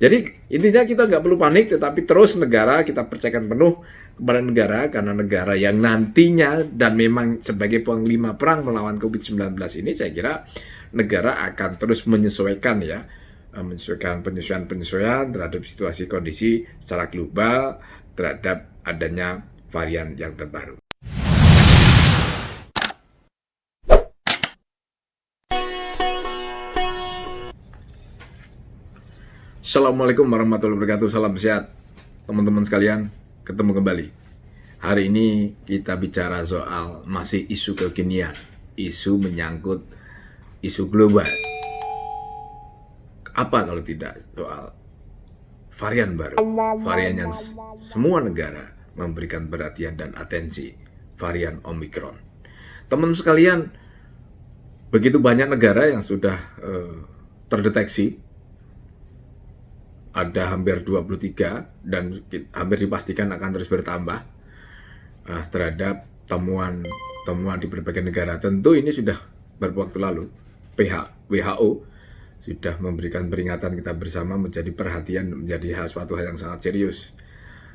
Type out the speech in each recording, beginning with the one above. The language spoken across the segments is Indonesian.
Jadi intinya kita nggak perlu panik, tetapi terus negara kita percayakan penuh kepada negara, karena negara yang nantinya dan memang sebagai panglima perang melawan COVID-19 ini, saya kira negara akan terus menyesuaikan ya, penyesuaian terhadap situasi kondisi secara global terhadap adanya varian yang terbaru. Assalamualaikum warahmatullahi wabarakatuh. Salam sehat teman-teman sekalian, ketemu kembali. Hari ini kita bicara soal masih isu kekinian, isu menyangkut isu global. Apa kalau tidak soal varian baru, varian yang semua negara memberikan perhatian dan atensi, varian Omicron. Teman sekalian, begitu banyak negara yang sudah terdeteksi, ada hampir 23 dan hampir dipastikan akan terus bertambah terhadap temuan di berbagai negara. Tentu ini sudah beberapa waktu lalu WHO sudah memberikan peringatan kita bersama, menjadi perhatian, menjadi suatu hal yang sangat serius,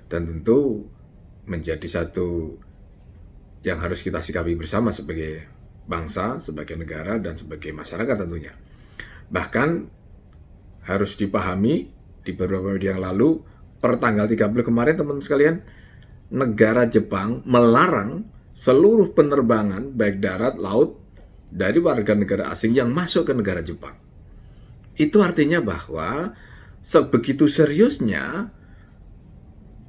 dan tentu menjadi satu yang harus kita sikapi bersama sebagai bangsa, sebagai negara, dan sebagai masyarakat tentunya. Bahkan harus dipahami, di beberapa video yang lalu, per tanggal 30 kemarin teman-teman sekalian, negara Jepang melarang seluruh penerbangan baik darat, laut dari warga negara asing yang masuk ke negara Jepang. Itu artinya bahwa sebegitu seriusnya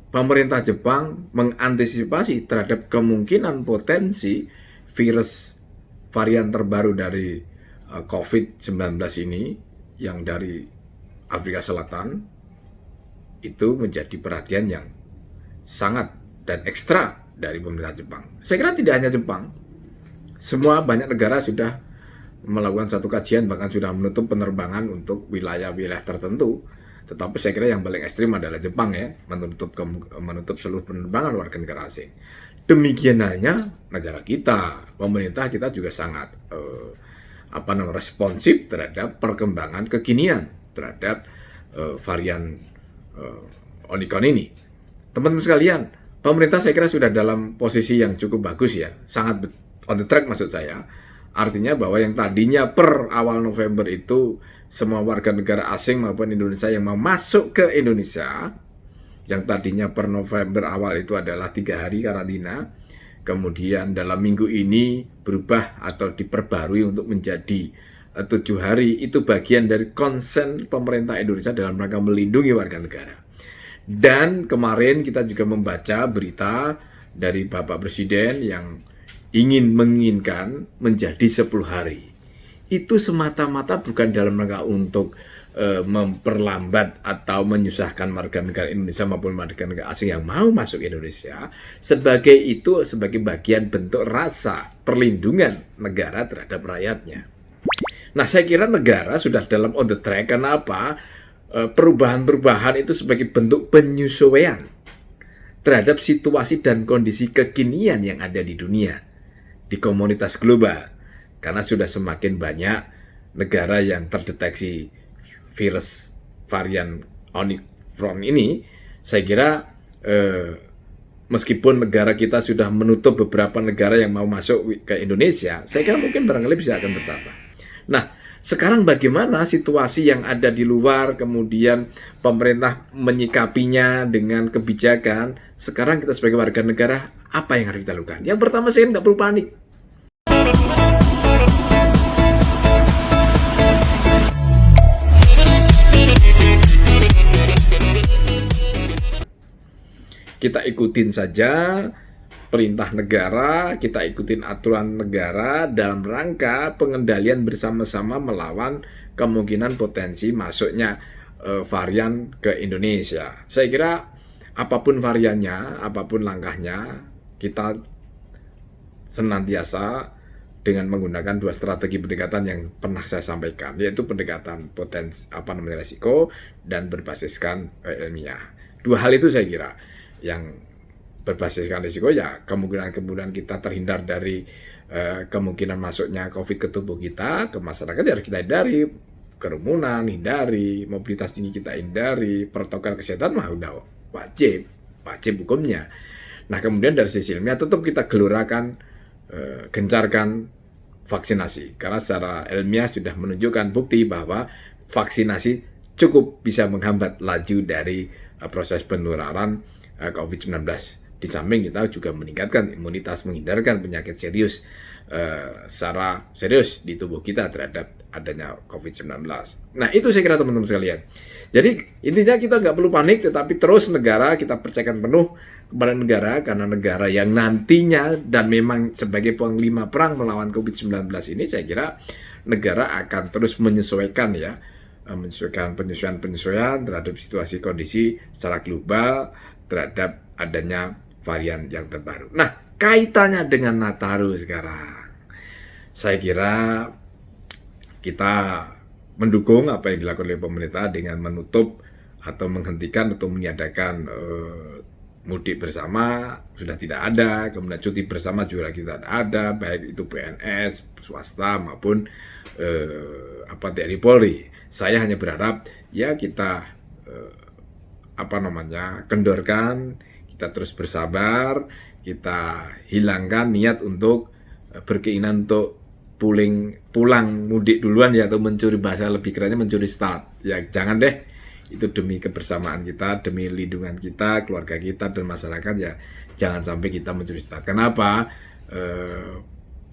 pemerintah Jepang mengantisipasi terhadap kemungkinan potensi virus varian terbaru dari COVID-19 ini yang dari Afrika Selatan, itu menjadi perhatian yang sangat dan ekstra dari pemerintah Jepang. Saya kira tidak hanya Jepang, semua banyak negara sudah melakukan satu kajian, bahkan sudah menutup penerbangan untuk wilayah-wilayah tertentu. Tetapi saya kira yang paling ekstrim adalah Jepang ya, menutup seluruh penerbangan warga negara asing. Demikian halnya negara kita, pemerintah kita juga sangat responsif terhadap perkembangan kekinian terhadap varian Omicron ini. Teman-teman sekalian, pemerintah saya kira sudah dalam posisi yang cukup bagus ya, sangat on the track maksud saya. Artinya bahwa yang tadinya per awal November itu semua warga negara asing maupun Indonesia yang mau masuk ke Indonesia, yang tadinya per November awal itu adalah 3 hari karantina, kemudian dalam minggu ini berubah atau diperbarui untuk menjadi 7 hari. Itu bagian dari konsen pemerintah Indonesia dalam rangka melindungi warga negara. Dan kemarin kita juga membaca berita dari Bapak Presiden yang menginginkan menjadi 10 hari. Itu semata-mata bukan dalam rangka untuk memperlambat atau menyusahkan warga negara Indonesia maupun warga negara asing yang mau masuk Indonesia, sebagai bagian bentuk rasa perlindungan negara terhadap rakyatnya. Nah, saya kira negara sudah dalam on the track. Karena apa? Perubahan-perubahan itu sebagai bentuk penyesuaian terhadap situasi dan kondisi kekinian yang ada di dunia, di komunitas global. Karena sudah semakin banyak negara yang terdeteksi virus varian Omicron ini, saya kira meskipun negara kita sudah menutup beberapa negara yang mau masuk ke Indonesia, saya kira mungkin barangkali bisa akan bertambah. Nah, sekarang bagaimana situasi yang ada di luar, kemudian pemerintah menyikapinya dengan kebijakan. Sekarang kita sebagai warga negara, apa yang harus kita lakukan? Yang pertama, saya nggak perlu panik. Kita ikutin saja perintah negara, kita ikutin aturan negara dalam rangka pengendalian bersama-sama melawan kemungkinan potensi masuknya varian ke Indonesia. Saya kira apapun variannya, apapun langkahnya, kita senantiasa dengan menggunakan 2 strategi pendekatan yang pernah saya sampaikan, yaitu pendekatan resiko dan berbasiskan ilmiah. 2 hal itu saya kira yang berbasiskan risiko, ya kemungkinan kita terhindar dari kemungkinan masuknya COVID ke tubuh kita, ke masyarakat, ya harus kita hindari. kerumunan hindari, mobilitas tinggi kita hindari, protokol kesehatan mah udah wajib hukumnya. Nah kemudian dari sisi ilmiah tetap kita gelorakan, gencarkan vaksinasi, karena secara ilmiah sudah menunjukkan bukti bahwa vaksinasi cukup bisa menghambat laju dari proses penularan COVID-19. Di samping kita juga meningkatkan imunitas, menghindarkan penyakit serius secara serius di tubuh kita terhadap adanya COVID-19. Nah itu saya kira teman-teman sekalian. Jadi intinya kita nggak perlu panik, tetapi terus negara kita percayakan penuh kepada negara, karena negara yang nantinya dan memang sebagai panglima perang melawan COVID-19 ini, saya kira negara akan terus menyesuaikan ya, menyesuaikan penyesuaian terhadap situasi kondisi secara global terhadap adanya varian yang terbaru. Nah, kaitannya dengan Nataru sekarang, saya kira kita mendukung apa yang dilakukan oleh pemerintah dengan menutup atau menghentikan atau meniadakan mudik bersama sudah tidak ada, kemudian cuti bersama juga tidak ada, baik itu PNS, swasta maupun TNI Polri. Saya hanya berharap ya kita kendorkan, kita terus bersabar, kita hilangkan niat untuk berkeinginan untuk pulang mudik duluan ya, atau mencuri, bahasa lebih kerennya mencuri start. Ya jangan deh. Itu demi kebersamaan kita, demi lindungan kita, keluarga kita, dan masyarakat ya jangan sampai kita mencuri start. Kenapa?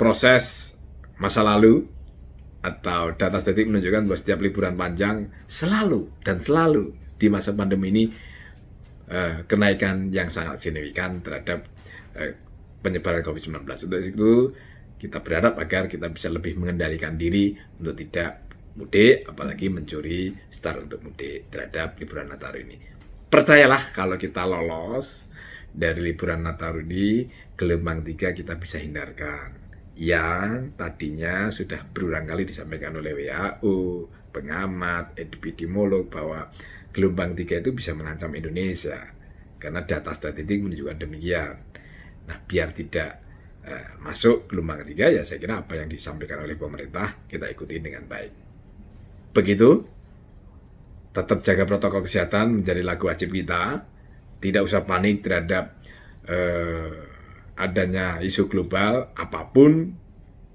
Proses masa lalu atau data statistik menunjukkan bahwa setiap liburan panjang selalu di masa pandemi ini kenaikan yang sangat signifikan terhadap penyebaran COVID-19. Untuk itu kita berharap agar kita bisa lebih mengendalikan diri untuk tidak mudik, apalagi mencuri start untuk mudik terhadap liburan Nataru ini. Percayalah, kalau kita lolos dari liburan Nataru ini, gelombang 3 kita bisa hindarkan. Yang tadinya sudah berulang kali disampaikan oleh WHO, pengamat, epidemiolog bahwa gelombang 3 itu bisa mengancam Indonesia. Karena data statistik menunjukkan demikian. Nah, biar tidak masuk gelombang 3, ya saya kira apa yang disampaikan oleh pemerintah kita ikuti dengan baik. Begitu, tetap jaga protokol kesehatan menjadi lagu wajib kita. Tidak usah panik terhadap adanya isu global, apapun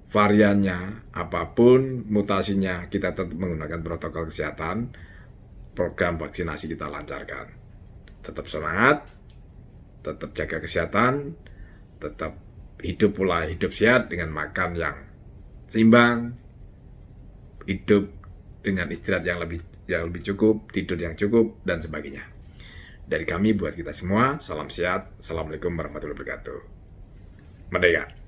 variannya, apapun mutasinya, kita tetap menggunakan protokol kesehatan. Program vaksinasi kita lancarkan. Tetap semangat, tetap jaga kesehatan, tetap hidup pola hidup sehat dengan makan yang seimbang, hidup dengan istirahat yang lebih cukup, tidur yang cukup, dan sebagainya. Dari kami buat kita semua, salam sehat. Assalamualaikum warahmatullahi wabarakatuh. Merdeka!